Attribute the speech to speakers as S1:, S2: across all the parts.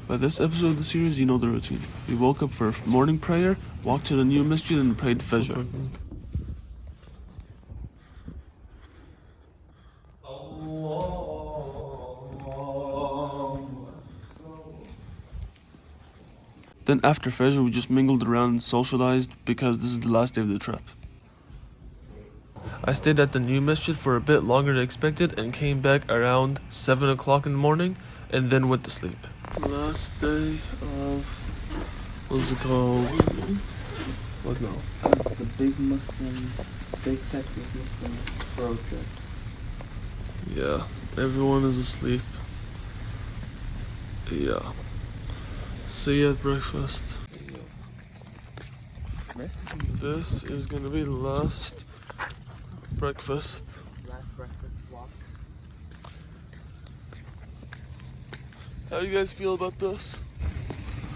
S1: By this episode of the series, you know the routine. We woke up for morning prayer, walked to the new masjid and prayed Fajr. Then after Fajr, we just mingled around and socialized because this is the last day of the trip. I stayed at the new masjid for a bit longer than expected and came back around 7 o'clock in the morning and then went to sleep. Last day of, what's it called? What now?
S2: The big Texas Muslim road trip.
S1: Yeah, everyone is asleep. Yeah. See you at breakfast. This is gonna be the last breakfast.
S2: Last breakfast walk.
S1: How do you guys feel about this?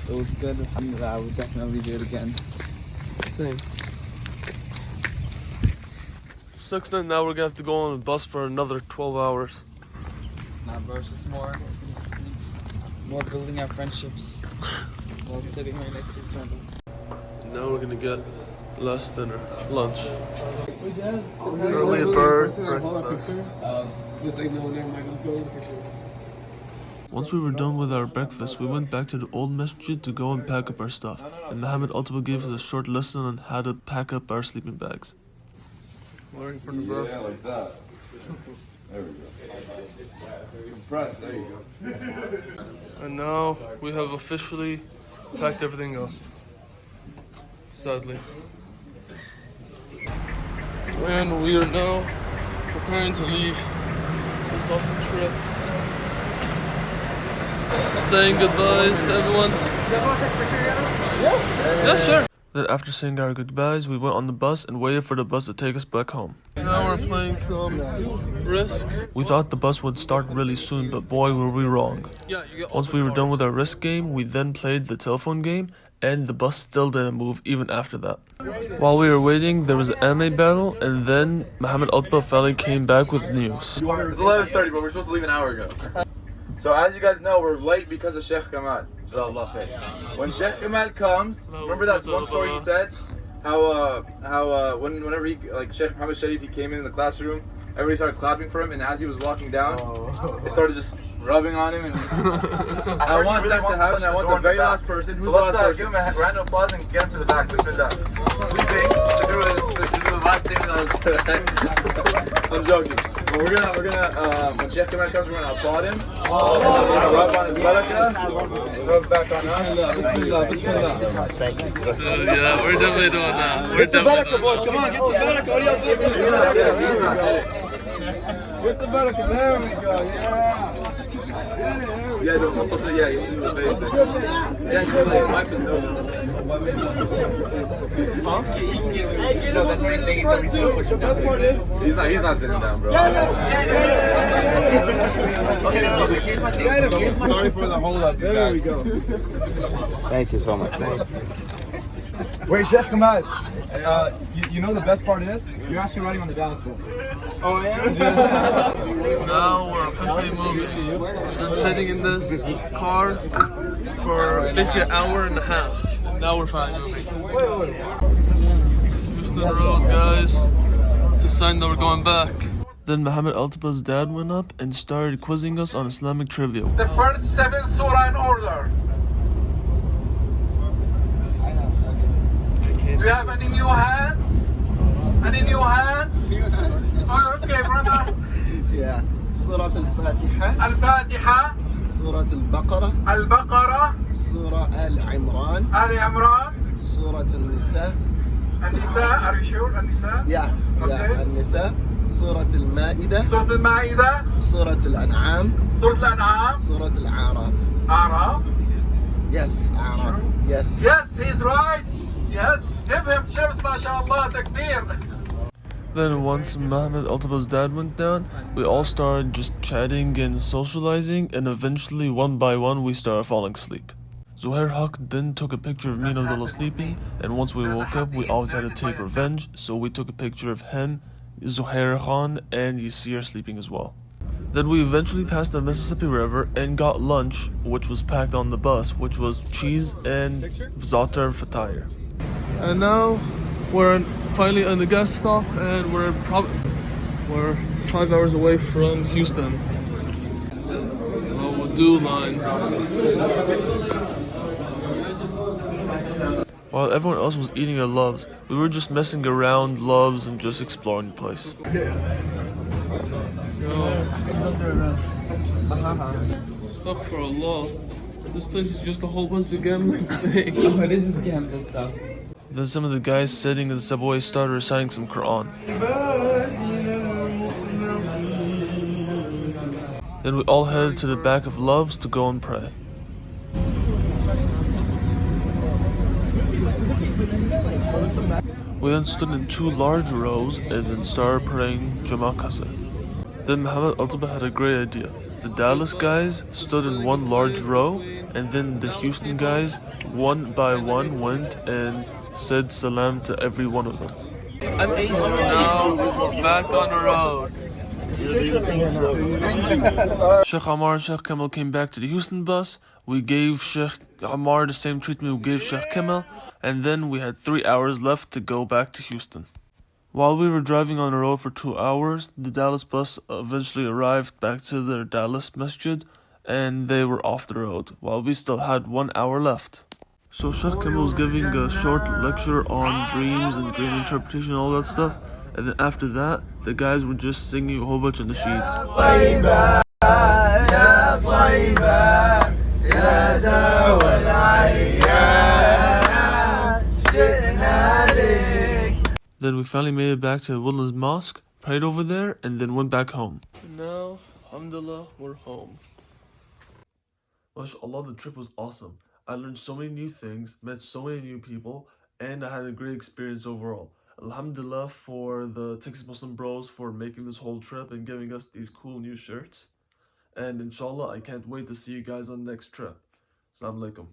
S2: It was good, alhamdulillah. I would definitely do it again.
S1: Same. Sucks that now we're gonna have to go on a bus for another 12 hours.
S2: Nah, bro, it's just more building our friendships while sitting right next to each other.
S1: Now we're gonna get last dinner, lunch. Early bird breakfast. Once we were done with our breakfast, we went back to the old masjid to go and pack up our stuff. And Muhammad ultimately gave us a short lesson on how to pack up our sleeping bags. Learning from the best.
S3: Like that. There we go. Press, there you go.
S1: And now we have officially packed everything up. Sadly. And we are now preparing to leave this awesome trip. Saying goodbyes to everyone. You guys want to take a picture together? Yeah, sure. Then after saying our goodbyes, we went on the bus and waited for the bus to take us back home. Now we're playing some Risk. We thought the bus would start really soon, but boy were we wrong. Once we were done with our Risk game, we then played the telephone game, and the bus still didn't move even after that. While we were waiting, there was an anime battle, and then Muhammad Utbah finally came back with news.
S3: It's 11:30, but we're supposed to leave an hour ago. So as you guys know, we're late because of Sheikh Kamal. When Sheikh Kamal comes, remember that one story he said? Whenever Sheikh Muhammad Sharif, he came in the classroom, everybody started clapping for him, and as he was walking down, they started just rubbing on him. And I want that to happen. I want the very last person. Who's the last person? Give him a round of applause and get him to the back. Sleeping to do the last thing. I'm joking. But we're gonna when Sheikh Kamal comes, we're gonna applaud him. We're gonna rub on his barakah. Rub back on us. Bismillah, bismillah.
S1: So yeah, we're definitely doing that.
S3: Get the barakah, boys. Come on, get the barakah. What are y'all doing? Get the barakah. There we go. Yeah, the opposite. Yeah, he's the face. Yeah, wipe his nose. He's not sitting down, bro. Sorry for the hold up. There we go.
S4: Thank you so much. Thank you.
S3: Wait, Sheikh Kamal, you know the best part is? You're actually riding on the Dallas bus. Oh, I am?
S1: Now we're officially moving. We've been sitting in this car for basically an hour and a half. Now we're finally moving. Just the road, guys. It's a sign that we're going back. Then Muhammad Utbah's dad went up and started quizzing us on Islamic trivia.
S5: The first 7 surah in order. Do you have any new hands? Any new hands? Oh, okay, brother.
S6: Yeah. Surah Al-Fatiha.
S5: Al-Fatiha.
S6: Surah Al-Baqarah.
S5: Al-Baqarah.
S6: Surah Al-Imran.
S5: Al-Imran.
S6: Surah Al-Nisa.
S5: Al-Nisa, are you sure? Al-Nisa?
S6: Yeah.
S5: Okay.
S6: Al-Nisa. Surah Al-Ma'idah.
S5: Surah Al-Ma'idah.
S6: Surah Al-An'am.
S5: Surah Al-An'am.
S6: Surah Al-A'raf.
S5: Araf.
S6: Yes, A'raf. Yes.
S5: Yes, he's right. Yes. Give him chips, mashallah, takbir.
S1: Then once Muhammad Utbah's dad went down, we all started just chatting and socializing, and eventually one by one we started falling asleep. Zuhair Haq then took a picture of me and Abdullah sleeping, and once we woke up we always had to take revenge, so we took a picture of him, Zuhair Khan and Yasir sleeping as well. Then we eventually passed the Mississippi River and got lunch, which was packed on the bus, which was cheese and za'atar fatayr. And now we're finally on the gas stop, and we're 5 hours away from Houston. Oh, do line. While everyone else was eating at Love's, we were just messing around Love's and just exploring the place. Stop for Allah. This place is just a whole bunch of gambling things.
S2: Oh, this is gambling stuff.
S1: Then some of the guys sitting in the subway started reciting some Quran. Then we all headed to the back of Love's to go and pray. We then stood in 2 large rows and then started praying Jama Qasr. Then Muhammad Altaba had a great idea. The Dallas guys stood in 1 large row, and then the Houston guys, one by one, went and said salam to every one of them. I'm now back on the road. Sheikh Ammar and Sheikh Kemal came back to the Houston bus. We gave Sheikh Ammar the same treatment we gave Sheikh Kemal, and then we had 3 hours left to go back to Houston. While we were driving on the road for 2 hours, the Dallas bus eventually arrived back to their Dallas masjid, and they were off the road, while we still had 1 hour left. So Sheikh Kemal was giving a short lecture on dreams and dream interpretation and all that stuff, and then after that, the guys were just singing a whole bunch of nasheeds. Then we finally made it back to the Woodlands Mosque, prayed over there, and then went back home. And now, alhamdulillah, we're home. MashaAllah, the trip was awesome. I learned so many new things, met so many new people, and I had a great experience overall. Alhamdulillah for the Texas Muslim Bros for making this whole trip and giving us these cool new shirts. And inshallah, I can't wait to see you guys on the next trip. Assalamu alaikum.